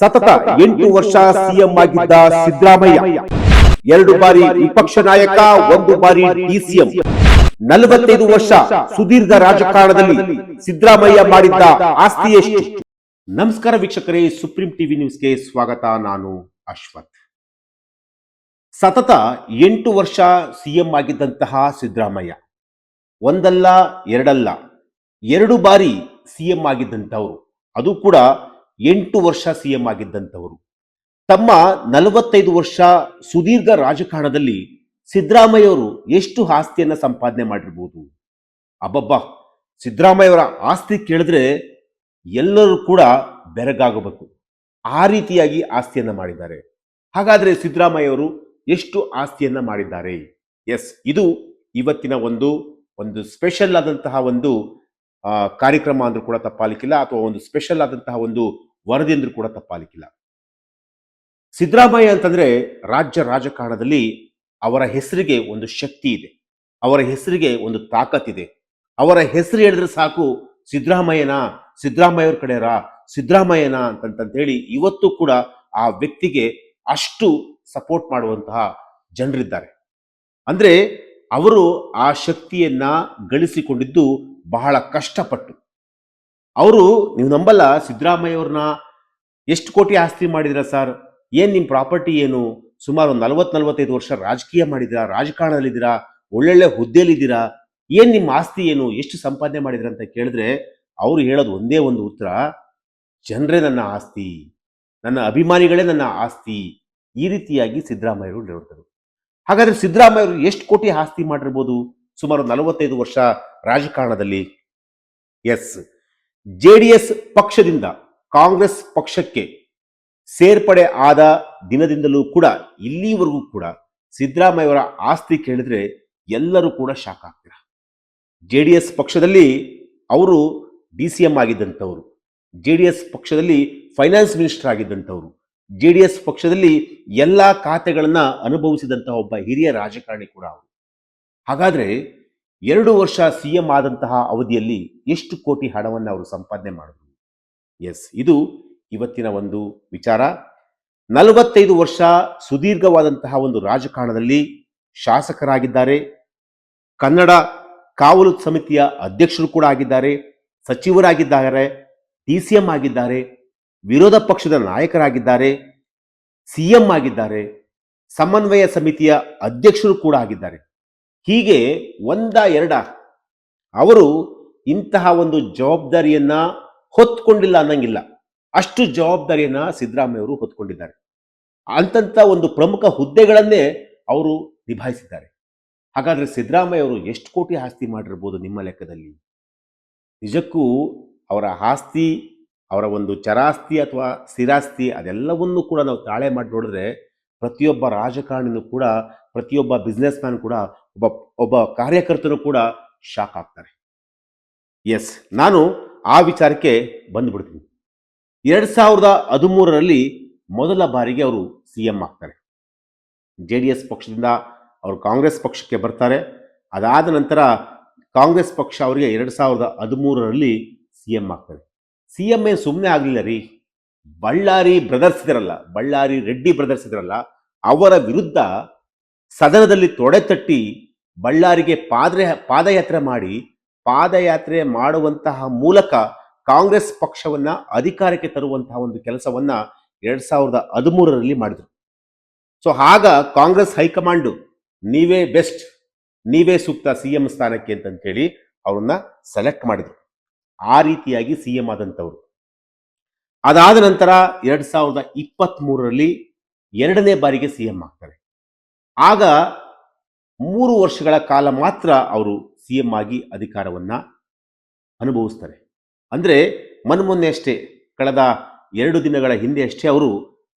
ಸತತ 8 ವರ್ಷ ಸಿಎಂ ಆಗಿದ್ದ ಸಿದ್ದರಾಮಯ್ಯ 2 ಬಾರಿ ವಿಪಕ್ಷ ನಾಯಕ, 1 ಬಾರಿ ಡಿಸಿಎಂ, 45 ವರ್ಷ ಸುದೀರ್ಘ ರಾಜಕಾರಣದಲ್ಲಿ ಸಿದ್ದರಾಮಯ್ಯ ಮಾಡಿದ್ದ ಆಸ್ತಿ ಎಷ್ಟು? ನಮಸ್ಕಾರ ವೀಕ್ಷಕರೇ, ಸುಪ್ರೀಂ ಟಿವಿ ನ್ಯೂಸ್ಗೆ ಸ್ವಾಗತ. ನಾನು ಅಶ್ವಥ್. ಸತತ 8 ವರ್ಷ ಸಿಎಂ ಆಗಿದ್ದಂತಹ ಸಿದ್ದರಾಮಯ್ಯ ಒಂದಲ್ಲ ಎರಡಲ್ಲ 2 ಬಾರಿ ಸಿಎಂ ಆಗಿದ್ದಂಥವರು, ಅದು ಕೂಡ 8 ವರ್ಷ ಸಿಎಂ ಆಗಿದ್ದಂಥವರು. ತಮ್ಮ 45 ವರ್ಷ ಸುದೀರ್ಘ ರಾಜಕಾರಣದಲ್ಲಿ ಸಿದ್ದರಾಮಯ್ಯವರು ಎಷ್ಟು ಆಸ್ತಿಯನ್ನ ಸಂಪಾದನೆ ಮಾಡಿರ್ಬೋದು? ಅಬ್ಬಬ್ಬಾ, ಸಿದ್ದರಾಮಯ್ಯವರ ಆಸ್ತಿ ಕೇಳಿದ್ರೆ ಎಲ್ಲರೂ ಕೂಡ ಬೆರಗಾಗಬೇಕು. ಆ ರೀತಿಯಾಗಿ ಆಸ್ತಿಯನ್ನ ಮಾಡಿದ್ದಾರೆ. ಹಾಗಾದ್ರೆ ಸಿದ್ದರಾಮಯ್ಯವರು ಎಷ್ಟು ಆಸ್ತಿಯನ್ನ ಮಾಡಿದ್ದಾರೆ? ಎಸ್, ಇದು ಇವತ್ತಿನ ಒಂದು ಸ್ಪೆಷಲ್ ಆದಂತಹ ಒಂದು ಕಾರ್ಯಕ್ರಮ ಅಂದ್ರೂ ಕೂಡ ತಪ್ಪಾಲಿಕ್ಕಿಲ್ಲ, ಅಥವಾ ಒಂದು ಸ್ಪೆಷಲ್ ಆದಂತಹ ಒಂದು ವರದಿ ಅಂದ್ರೂ ಕೂಡ ತಪ್ಪಾಲಿಕ್ಕಿಲ್ಲ. ಸಿದ್ದರಾಮಯ್ಯ ಅಂತಂದ್ರೆ ರಾಜ್ಯ ರಾಜಕಾರಣದಲ್ಲಿ ಅವರ ಹೆಸರಿಗೆ ಒಂದು ಶಕ್ತಿ ಇದೆ, ಅವರ ಹೆಸರಿಗೆ ಒಂದು ತಾಕತ್ತಿದೆ. ಅವರ ಹೆಸರು ಹೇಳಿದ್ರೆ ಸಾಕು, ಸಿದ್ದರಾಮಯ್ಯವ್ರ ಕಡೆಯರ, ಸಿದ್ದರಾಮಯ್ಯನ ಅಂತಂತ ಹೇಳಿ ಇವತ್ತು ಕೂಡ ಆ ವ್ಯಕ್ತಿಗೆ ಅಷ್ಟು ಸಪೋರ್ಟ್ ಮಾಡುವಂತಹ ಜನರಿದ್ದಾರೆ. ಅಂದ್ರೆ ಅವರು ಆ ಶಕ್ತಿಯನ್ನ ಗಳಿಸಿಕೊಂಡಿದ್ದು ಬಹಳ ಕಷ್ಟಪಟ್ಟು. ಅವರು, ನೀವು ನಂಬಲ್ಲ, ಸಿದ್ದರಾಮಯ್ಯವ್ರನ್ನ ಎಷ್ಟು ಕೋಟಿ ಆಸ್ತಿ ಮಾಡಿದಿರ ಸರ್, ಏನ್ ನಿಮ್ ಪ್ರಾಪರ್ಟಿ ಏನು, ಸುಮಾರು 40-45 ವರ್ಷ ರಾಜಕೀಯ ಮಾಡಿದಿರಾ, ರಾಜಕಾರಣದಲ್ಲಿದ್ದೀರಾ, ಒಳ್ಳೊಳ್ಳೆ ಹುದ್ದೆಯಲ್ಲಿದ್ದೀರಾ, ಏನ್ ನಿಮ್ಮ ಆಸ್ತಿ ಏನು, ಎಷ್ಟು ಸಂಪಾದನೆ ಮಾಡಿದಿರ ಅಂತ ಕೇಳಿದ್ರೆ ಅವ್ರು ಹೇಳೋದು ಒಂದೇ ಒಂದು ಉತ್ತರ: ಜನರೇ ನನ್ನ ಆಸ್ತಿ, ನನ್ನ ಅಭಿಮಾನಿಗಳೇ ನನ್ನ ಆಸ್ತಿ. ಈ ರೀತಿಯಾಗಿ ಸಿದ್ದರಾಮಯ್ಯರು ಹೇಳ್ತಾರೆ. ಹಾಗಾದ್ರೆ ಸಿದ್ದರಾಮಯ್ಯರು ಎಷ್ಟು ಕೋಟಿ ಆಸ್ತಿ ಮಾಡಿರ್ಬೋದು ಸುಮಾರು 45 ವರ್ಷ ರಾಜಕಾರಣದಲ್ಲಿ? ಎಸ್, ಜೆಡಿಎಸ್ ಪಕ್ಷದಿಂದ ಕಾಂಗ್ರೆಸ್ ಪಕ್ಷಕ್ಕೆ ಸೇರ್ಪಡೆ ಆದ ದಿನದಿಂದಲೂ ಕೂಡ ಇಲ್ಲಿವರೆಗೂ ಕೂಡ ಸಿದ್ದರಾಮಯ್ಯವರ ಆಸ್ತಿ ಕೇಳಿದ್ರೆ ಎಲ್ಲರೂ ಕೂಡ ಶಾಕ್ ಆಗ್ತೀರ. ಜೆಡಿಎಸ್ ಪಕ್ಷದಲ್ಲಿ ಅವರು ಡಿಸಿಎಂ ಆಗಿದ್ದಂಥವ್ರು, ಜೆಡಿಎಸ್ ಪಕ್ಷದಲ್ಲಿ ಫೈನಾನ್ಸ್ ಮಿನಿಸ್ಟರ್ ಆಗಿದ್ದಂಥವ್ರು, ಜೆಡಿಎಸ್ ಪಕ್ಷದಲ್ಲಿ ಎಲ್ಲಾ ಖಾತೆಗಳನ್ನ ಅನುಭವಿಸಿದಂತಹ ಒಬ್ಬ ಹಿರಿಯ ರಾಜಕಾರಣಿ ಕೂಡ ಅವರು. ಹಾಗಾದ್ರೆ 2 ವರ್ಷ ಸಿಎಂ ಆದಂತಹ ಅವಧಿಯಲ್ಲಿ ಎಷ್ಟು ಕೋಟಿ ಹಣವನ್ನು ಅವರು ಸಂಪಾದನೆ ಮಾಡಿದ್ರು? ಎಸ್, ಇದು ಇವತ್ತಿನ ಒಂದು ವಿಚಾರ. 45 ವರ್ಷ ಸುದೀರ್ಘವಾದಂತಹ ಒಂದು ರಾಜಕಾರಣದಲ್ಲಿ ಶಾಸಕರಾಗಿದ್ದಾರೆ, ಕನ್ನಡ ಕಾವಲು ಸಮಿತಿಯ ಅಧ್ಯಕ್ಷರು ಕೂಡ ಆಗಿದ್ದಾರೆ, ಸಚಿವರಾಗಿದ್ದಾರೆ, ಡಿಸಿಎಂ ಆಗಿದ್ದಾರೆ, ವಿರೋಧ ಪಕ್ಷದ ನಾಯಕರಾಗಿದ್ದಾರೆ, ಸಿಎಂ ಆಗಿದ್ದಾರೆ, ಸಮನ್ವಯ ಸಮಿತಿಯ ಅಧ್ಯಕ್ಷರು ಕೂಡ ಆಗಿದ್ದಾರೆ. ಹೀಗೆ ಒಂದ ಅವರು ಇಂತಹ ಒಂದು ಜವಾಬ್ದಾರಿಯನ್ನ ಹೊತ್ಕೊಂಡಿಲ್ಲ ಅನ್ನಂಗಿಲ್ಲ, ಅಷ್ಟು ಜವಾಬ್ದಾರಿಯನ್ನ ಸಿದ್ದರಾಮಯ್ಯವರು ಹೊತ್ಕೊಂಡಿದ್ದಾರೆ. ಅಂತಂತ ಒಂದು ಪ್ರಮುಖ ಹುದ್ದೆಗಳನ್ನೇ ಅವರು ನಿಭಾಯಿಸಿದ್ದಾರೆ. ಹಾಗಾದ್ರೆ ಸಿದ್ದರಾಮಯ್ಯವರು ಎಷ್ಟು ಕೋಟಿ ಆಸ್ತಿ ಮಾಡಿರ್ಬೋದು ನಿಮ್ಮ ಲೆಕ್ಕದಲ್ಲಿ? ನಿಜಕ್ಕೂ ಅವರ ಆಸ್ತಿ, ಅವರ ಒಂದು ಚರಾಸ್ತಿ ಅಥವಾ ಸ್ಥಿರಾಸ್ತಿ, ಅದೆಲ್ಲವನ್ನೂ ಕೂಡ ನಾವು ತಾಳೆ ಮಾಡಿ ನೋಡಿದ್ರೆ ಪ್ರತಿಯೊಬ್ಬ ರಾಜಕಾರಣಿನೂ ಕೂಡ, ಪ್ರತಿಯೊಬ್ಬ ಬಿಸ್ನೆಸ್ ಮ್ಯಾನ್ ಕೂಡ, ಒಬ್ಬ ಕಾರ್ಯಕರ್ತರು ಕೂಡ ಶಾಕ್ ಆಗ್ತಾರೆ. ಎಸ್, ನಾನು ಆ ವಿಚಾರಕ್ಕೆ ಬಂದ್ಬಿಡ್ತೀನಿ. 2013ರಲ್ಲಿ ಮೊದಲ ಬಾರಿಗೆ ಅವರು ಸಿಎಂ ಆಗ್ತಾರೆ. ಜೆಡಿಎಸ್ ಪಕ್ಷದಿಂದ ಅವರು ಕಾಂಗ್ರೆಸ್ ಪಕ್ಷಕ್ಕೆ ಬರ್ತಾರೆ. ಅದಾದ ನಂತರ ಕಾಂಗ್ರೆಸ್ ಪಕ್ಷ ಅವರಿಗೆ 2013ರಲ್ಲಿ ಸಿಎಂ ಆಗ್ತಾರೆ. ಸಿಎಂ ಏನು ಸುಮ್ಮನೆ ಆಗಲಿಲ್ಲ ರೀ, ಬಳ್ಳಾರಿ ರೆಡ್ಡಿ ಬ್ರದರ್ಸ್ ಇದ್ರಲ್ಲ, ಅವರ ವಿರುದ್ಧ ಸದನದಲ್ಲಿ ತೊಡೆತಟ್ಟಿ ಬಳ್ಳಾರಿಗೆ ಪಾದಯಾತ್ರೆ ಮಾಡುವಂತಹ ಮೂಲಕ ಕಾಂಗ್ರೆಸ್ ಪಕ್ಷವನ್ನ ಅಧಿಕಾರಕ್ಕೆ ತರುವಂತಹ ಒಂದು ಕೆಲಸವನ್ನ 2013ರಲ್ಲಿ ಮಾಡಿದ್ರು. ಸೊ ಆಗ ಕಾಂಗ್ರೆಸ್ ಹೈಕಮಾಂಡ್ ನೀವೇ ಬೆಸ್ಟ್, ನೀವೇ ಸೂಕ್ತ ಸಿಎಂ ಸ್ಥಾನಕ್ಕೆ ಅಂತಂತೇಳಿ ಅವ್ರನ್ನ ಸೆಲೆಕ್ಟ್ ಮಾಡಿದ್ರು. ಆ ರೀತಿಯಾಗಿ ಸಿಎಂ ಆದಂಥವ್ರು. ಅದಾದ ನಂತರ 2023ರಲ್ಲಿ 2ನೇ ಬಾರಿಗೆ ಸಿಎಂ ಆಗ್ತಾರೆ. ಆಗ 3 ವರ್ಷಗಳ ಕಾಲ ಮಾತ್ರ ಅವರು ಸಿಎಂ ಆಗಿ ಅಧಿಕಾರವನ್ನ ಅನುಭವಿಸ್ತಾರೆ. ಅಂದ್ರೆ ಮೊನ್ನೆ ಅಷ್ಟೇ, ಕಳೆದ 2 ದಿನಗಳ ಹಿಂದೆ ಅಷ್ಟೇ ಅವರು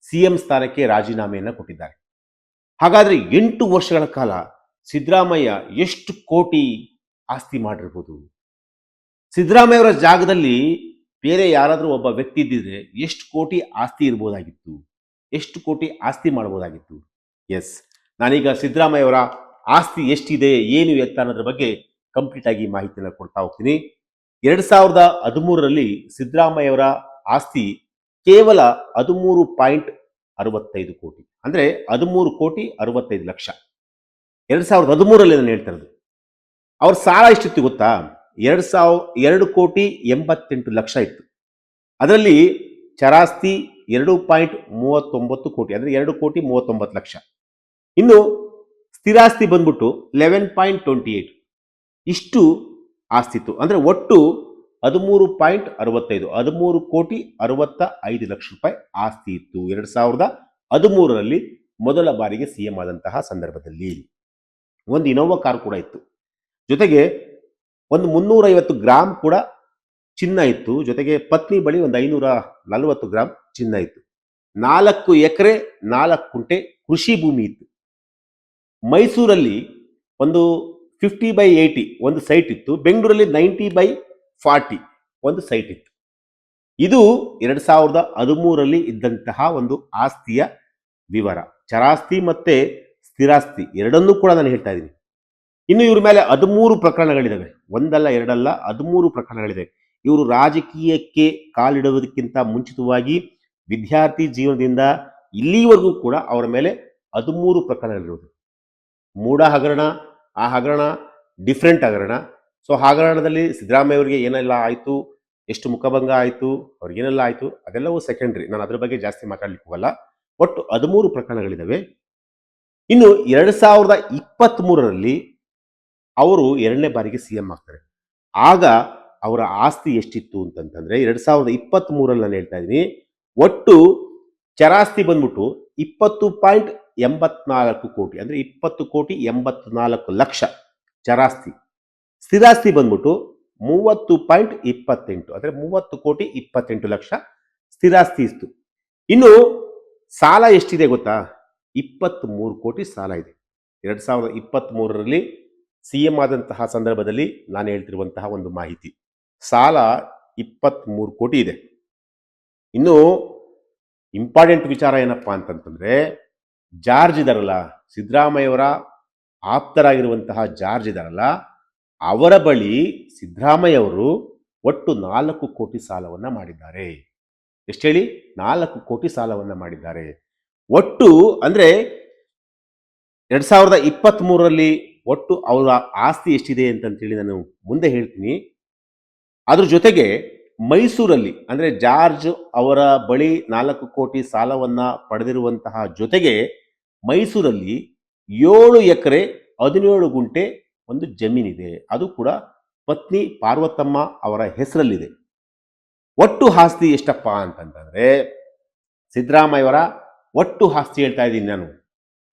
ಸಿಎಂ ಸ್ಥಾನಕ್ಕೆ ರಾಜೀನಾಮೆಯನ್ನ ಕೊಟ್ಟಿದ್ದಾರೆ. ಹಾಗಾದ್ರೆ 8 ವರ್ಷಗಳ ಕಾಲ ಸಿದ್ದರಾಮಯ್ಯ ಎಷ್ಟು ಕೋಟಿ ಆಸ್ತಿ ಮಾಡಿರ್ಬೋದು? ಸಿದ್ದರಾಮಯ್ಯವರ ಜಾಗದಲ್ಲಿ ಬೇರೆ ಯಾರಾದರೂ ಒಬ್ಬ ವ್ಯಕ್ತಿ ಇದ್ದಿದ್ರೆ ಎಷ್ಟು ಕೋಟಿ ಆಸ್ತಿ ಇರ್ಬೋದಾಗಿತ್ತು, ಎಷ್ಟು ಕೋಟಿ ಆಸ್ತಿ ಮಾಡ್ಬೋದಾಗಿತ್ತು? ಎಸ್, ನಾನೀಗ ಸಿದ್ದರಾಮಯ್ಯವರ ಆಸ್ತಿ ಎಷ್ಟಿದೆ, ಏನು ಎತ್ತ ಅನ್ನೋದ್ರ ಬಗ್ಗೆ ಕಂಪ್ಲೀಟ್ ಆಗಿ ಮಾಹಿತಿಯನ್ನು ಕೊಡ್ತಾ ಹೋಗ್ತೀನಿ. 2013ರಲ್ಲಿ ಸಿದ್ದರಾಮಯ್ಯವರ ಆಸ್ತಿ ಕೇವಲ 13.65 ಕೋಟಿ, ಅಂದ್ರೆ 13,65,00,000. 2013ರಲ್ಲಿ ನಾನು ಹೇಳ್ತಾ ಇರೋದು. ಅವ್ರ ಸಾಲ ಎಷ್ಟಿತ್ತು ಗೊತ್ತಾ? 2,88,00,000 ಇತ್ತು. ಅದರಲ್ಲಿ ಚರಾಸ್ತಿ 2.39 ಕೋಟಿ, ಅಂದ್ರೆ 2,39,00,000. ಇನ್ನು ಸ್ಥಿರಾಸ್ತಿ ಬಂದ್ಬಿಟ್ಟು 11.28. ಇಷ್ಟು ಆಸ್ತಿ ಇತ್ತು. ಅಂದ್ರೆ ಒಟ್ಟು 13.65, 13,65,00,000 ಆಸ್ತಿ ಇತ್ತು 2013ರಲ್ಲಿ ಮೊದಲ ಬಾರಿಗೆ ಸಿಎಂ ಆದಂತಹ ಸಂದರ್ಭದಲ್ಲಿ. ಒಂದು ಇನೋವಾ ಕಾರ್ ಕೂಡ ಇತ್ತು, ಜೊತೆಗೆ ಒಂದು 350 ಗ್ರಾಮ್ ಕೂಡ ಚಿನ್ನ ಇತ್ತು, ಜೊತೆಗೆ ಪತ್ನಿ ಬಳಿ ಒಂದು 540 ಗ್ರಾಮ್ ಚಿನ್ನ ಇತ್ತು. 4 ಎಕರೆ 4 ಕುಂಟೆ ಕೃಷಿ ಭೂಮಿ ಇತ್ತು. ಮೈಸೂರಲ್ಲಿ ಒಂದು 50/80 ಒಂದು ಸೈಟ್ ಇತ್ತು. ಬೆಂಗಳೂರಲ್ಲಿ 90/40 ಒಂದು ಸೈಟ್ ಇತ್ತು. ಇದು 2013ರಲ್ಲಿ ಇದ್ದಂತಹ ಒಂದು ಆಸ್ತಿಯ ವಿವರ. ಚರಾಸ್ತಿ ಮತ್ತೆ ಸ್ಥಿರಾಸ್ತಿ ಎರಡನ್ನೂ ಕೂಡ ನಾನು ಹೇಳ್ತಾ ಇದ್ದೀನಿ. ಇನ್ನು ಇವ್ರ ಮೇಲೆ 13 ಪ್ರಕರಣಗಳಿದ್ದಾವೆ. ಒಂದಲ್ಲ ಎರಡಲ್ಲ, 13 ಪ್ರಕರಣಗಳಿದೆ. ಇವರು ರಾಜಕೀಯಕ್ಕೆ ಕಾಲಿಡುವುದಕ್ಕಿಂತ ಮುಂಚಿತವಾಗಿ ವಿದ್ಯಾರ್ಥಿ ಜೀವನದಿಂದ ಇಲ್ಲಿವರೆಗೂ ಕೂಡ ಅವರ ಮೇಲೆ 13 ಪ್ರಕರಣಗಳಿರುವುದು. ಮೂಢ ಹಗರಣ, ಆ ಹಗರಣ ಡಿಫ್ರೆಂಟ್ ಹಗರಣ. ಸೊ ಹಗರಣದಲ್ಲಿ ಸಿದ್ದರಾಮಯ್ಯ ಅವರಿಗೆ ಏನೆಲ್ಲ ಆಯಿತು, ಎಷ್ಟು ಮುಖಭಂಗ ಆಯಿತು, ಅವ್ರಿಗೇನೆಲ್ಲ ಆಯಿತು, ಅದೆಲ್ಲವೂ ಸೆಕೆಂಡ್ರಿ. ನಾನು ಅದ್ರ ಬಗ್ಗೆ ಜಾಸ್ತಿ ಮಾತಾಡ್ಲಿಕ್ಕೆ ಹೋಗಲ್ಲ. ಒಟ್ಟು 13 ಪ್ರಕರಣಗಳಿದ್ದಾವೆ. ಇನ್ನು 2023ರಲ್ಲಿ ಅವರು 2ನೇ ಬಾರಿಗೆ ಸಿಎಂ ಆಗ್ತಾರೆ. ಆಗ ಅವರ ಆಸ್ತಿ ಎಷ್ಟಿತ್ತು ಅಂತಂತಂದ್ರೆ 2023ರಲ್ಲಿ ನಾನು ಹೇಳ್ತಾ ಇದ್ದೀನಿ, ಒಟ್ಟು ಚರಾಸ್ತಿ ಬಂದ್ಬಿಟ್ಟು 20.84 ಕೋಟಿ, ಅಂದ್ರೆ 20,84,00,000 ಚರಾಸ್ತಿ. ಸ್ಥಿರಾಸ್ತಿ ಬಂದ್ಬಿಟ್ಟು 30.28, ಅಂದ್ರೆ 30,28,00,000 ಸ್ಥಿರಾಸ್ತಿ ಇತ್ತು. ಇನ್ನು ಸಾಲ ಎಷ್ಟಿದೆ ಗೊತ್ತಾ? 23 ಕೋಟಿ ಸಾಲ ಇದೆ. 2023ರಲ್ಲಿ ಸಿಎಂ ಆದಂತಹ ಸಂದರ್ಭದಲ್ಲಿ ನಾನು ಹೇಳ್ತಿರುವಂತಹ ಒಂದು ಮಾಹಿತಿ. ಸಾಲ 23 ಕೋಟಿ ಇದೆ. ಇನ್ನು ಇಂಪಾರ್ಟೆಂಟ್ ವಿಚಾರ ಏನಪ್ಪಾ ಅಂತಂತಂದ್ರೆ, ಜಾರ್ಜ್ ಇದಾರಲ್ಲ, ಸಿದ್ದರಾಮಯ್ಯವರ ಆಪ್ತರಾಗಿರುವಂತಹ ಜಾರ್ಜ್ ಇದಾರಲ್ಲ, ಅವರ ಬಳಿ ಸಿದ್ದರಾಮಯ್ಯವರು ಒಟ್ಟು 4 ಕೋಟಿ ಸಾಲವನ್ನ ಮಾಡಿದ್ದಾರೆ. ಎಷ್ಟು ಹೇಳಿ? 4 ಕೋಟಿ ಸಾಲವನ್ನ ಮಾಡಿದ್ದಾರೆ. ಒಟ್ಟು ಅಂದ್ರೆ 2023ರಲ್ಲಿ ಒಟ್ಟು ಅವರ ಆಸ್ತಿ ಎಷ್ಟಿದೆ ಅಂತಂತೇಳಿ ನಾನು ಮುಂದೆ ಹೇಳ್ತೀನಿ. ಅದ್ರ ಜೊತೆಗೆ ಮೈಸೂರಲ್ಲಿ ಅಂದ್ರೆ ಜಾರ್ಜ್ ಅವರ ಬಳಿ 4 ಕೋಟಿ ಸಾಲವನ್ನ ಪಡೆದಿರುವಂತಹ ಜೊತೆಗೆ ಮೈಸೂರಲ್ಲಿ 7 ಎಕರೆ 17 ಗುಂಟೆ ಒಂದು ಜಮೀನಿದೆ. ಅದು ಕೂಡ ಪತ್ನಿ ಪಾರ್ವತಮ್ಮ ಅವರ ಹೆಸರಲ್ಲಿದೆ. ಒಟ್ಟು ಆಸ್ತಿ ಎಷ್ಟಪ್ಪ ಅಂತಂತಂದ್ರೆ, ಸಿದ್ದರಾಮಯ್ಯವರ ಒಟ್ಟು ಆಸ್ತಿ ಹೇಳ್ತಾ ಇದ್ದೀನಿ ನಾನು.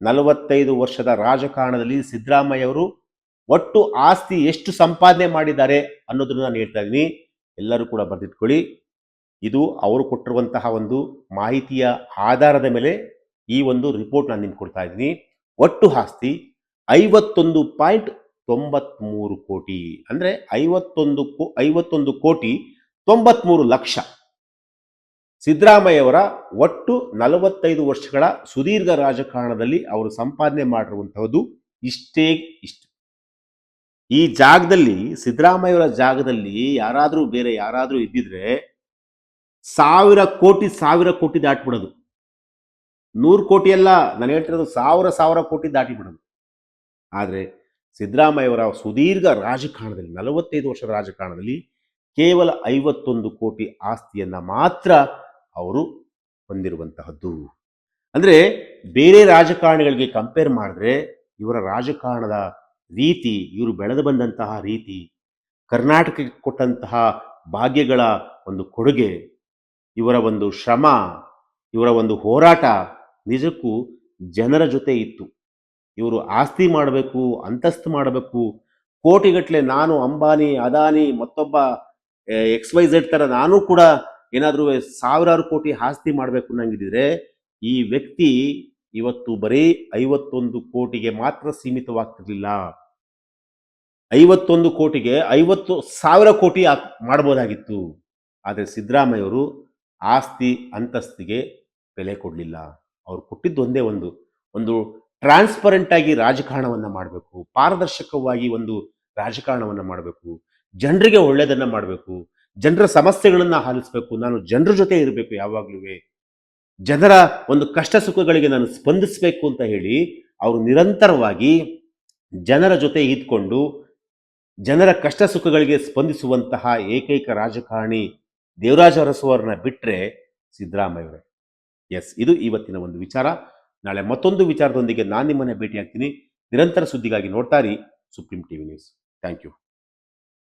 45 ವರ್ಷದ ರಾಜಕಾರಣದಲ್ಲಿ ಸಿದ್ದರಾಮಯ್ಯವರು ಒಟ್ಟು ಆಸ್ತಿ ಎಷ್ಟು ಸಂಪಾದನೆ ಮಾಡಿದ್ದಾರೆ ಅನ್ನೋದನ್ನ ನಾನು ಹೇಳ್ತಾ ಇದ್ದೀನಿ. ಎಲ್ಲರೂ ಕೂಡ ಬರೆದಿಟ್ಕೊಳ್ಳಿ. ಇದು ಅವರು ಕೊಟ್ಟಿರುವಂತಹ ಒಂದು ಮಾಹಿತಿಯ ಆಧಾರದ ಮೇಲೆ ಈ ಒಂದು ರಿಪೋರ್ಟ್ ನಾನು ನಿಮ್ಗೆ ಕೊಡ್ತಾ ಇದ್ದೀನಿ. ಒಟ್ಟು ಆಸ್ತಿ 51.93 ಕೋಟಿ, ಅಂದ್ರೆ 51,93,00,000. ಸಿದ್ದರಾಮಯ್ಯವರ ಒಟ್ಟು 45 ವರ್ಷಗಳ ಸುದೀರ್ಘ ರಾಜಕಾರಣದಲ್ಲಿ ಅವರು ಸಂಪಾದನೆ ಮಾಡಿರುವಂತಹದ್ದು ಇಷ್ಟೇ ಇಷ್ಟು. ಈ ಜಾಗದಲ್ಲಿ, ಸಿದ್ದರಾಮಯ್ಯವರ ಜಾಗದಲ್ಲಿ ಬೇರೆ ಯಾರಾದ್ರೂ ಇದ್ದಿದ್ರೆ 1,000 ಕೋಟಿ ದಾಟಿಬಿಡೋದು. 100 ಕೋಟಿ ಅಲ್ಲ, ನಾನು ಹೇಳ್ತಿರೋದು 1,000 ಕೋಟಿ ದಾಟಿಬಿಡೋದು. ಆದರೆ ಸಿದ್ದರಾಮಯ್ಯವರ ಸುದೀರ್ಘ ರಾಜಕಾರಣದಲ್ಲಿ, 45 ವರ್ಷದ ರಾಜಕಾರಣದಲ್ಲಿ ಕೇವಲ 51 ಕೋಟಿ ಆಸ್ತಿಯನ್ನ ಮಾತ್ರ ಅವರು ಹೊಂದಿರುವಂತಹದ್ದು. ಅಂದ್ರೆ ಬೇರೆ ರಾಜಕಾರಣಿಗಳಿಗೆ ಕಂಪೇರ್ ಮಾಡಿದ್ರೆ ಇವರ ರಾಜಕಾರಣದ ರೀತಿ, ಇವರು ಬೆಳೆದು ಬಂದಂತಹ ರೀತಿ, ಕರ್ನಾಟಕಕ್ಕೆ ಕೊಟ್ಟಂತಹ ಭಾಗ್ಯಗಳ ಒಂದು ಕೊಡುಗೆ, ಇವರ ಒಂದು ಶ್ರಮ, ಇವರ ಒಂದು ಹೋರಾಟ ನಿಜಕ್ಕೂ ಜನರ ಜೊತೆ ಇತ್ತು. ಇವರು ಆಸ್ತಿ ಮಾಡಬೇಕು, ಅಂತಸ್ತು ಮಾಡಬೇಕು, ಕೋಟಿಗಟ್ಟಲೆ ನಾನು ಅಂಬಾನಿ, ಅದಾನಿ, ಮತ್ತೊಬ್ಬ XYZ ತರ ನಾನು ಕೂಡ ಏನಾದರೂ 1,000 ಕೋಟಿ ಆಸ್ತಿ ಮಾಡಬೇಕು ಅನ್ನಂಗಿದ್ರೆ ಈ ವ್ಯಕ್ತಿ ಇವತ್ತು ಬರೀ 51 ಕೋಟಿಗೆ ಮಾತ್ರ ಸೀಮಿತವಾಗ್ತಿರ್ಲಿಲ್ಲ. 51 ಕೋಟಿಗೆ 50,000 ಕೋಟಿ ಮಾಡಬಹುದಾಗಿತ್ತು. ಆದರೆ ಸಿದ್ದರಾಮಯ್ಯವರು ಆಸ್ತಿ ಅಂತಸ್ತಿಗೆ ಬೆಲೆ ಕೊಡಲಿಲ್ಲ. ಅವ್ರು ಕೊಟ್ಟಿದ್ದು ಒಂದೇ ಒಂದು ಟ್ರಾನ್ಸ್ಪರೆಂಟ್ ಆಗಿ ರಾಜಕಾರಣವನ್ನ ಮಾಡಬೇಕು, ಪಾರದರ್ಶಕವಾಗಿ ಒಂದು ರಾಜಕಾರಣವನ್ನ ಮಾಡಬೇಕು, ಜನರಿಗೆ ಒಳ್ಳೆಯದನ್ನ ಮಾಡಬೇಕು, ಜನರ ಸಮಸ್ಯೆಗಳನ್ನ ಆಲಿಸಬೇಕು, ನಾನು ಜನರ ಜೊತೆ ಇರಬೇಕು ಯಾವಾಗ್ಲೂ, ಜನರ ಒಂದು ಕಷ್ಟ ಸುಖಗಳಿಗೆ ನಾನು ಸ್ಪಂದಿಸಬೇಕು ಅಂತ ಹೇಳಿ ಅವರು ನಿರಂತರವಾಗಿ ಜನರ ಜೊತೆ ಇದ್ಕೊಂಡು ಜನರ ಕಷ್ಟ ಸುಖಗಳಿಗೆ ಸ್ಪಂದಿಸುವಂತಹ ಏಕೈಕ ರಾಜಕಾರಣಿ ದೇವರಾಜ ಅರಸು ಅವರನ್ನ ಬಿಟ್ಟರೆ ಸಿದ್ದರಾಮಯ್ಯವರೇ. ಎಸ್, ಇದು ಇವತ್ತಿನ ಒಂದು ವಿಚಾರ. ನಾಳೆ ಮತ್ತೊಂದು ವಿಚಾರದೊಂದಿಗೆ ನಾನು ನಿಮ್ಮನ್ನ ಭೇಟಿಯಾಗ್ತೀನಿ. ನಿರಂತರ ಸುದ್ದಿಗಾಗಿ ನೋಡ್ತಾ ಇರಿ supreme TV news. Thank you.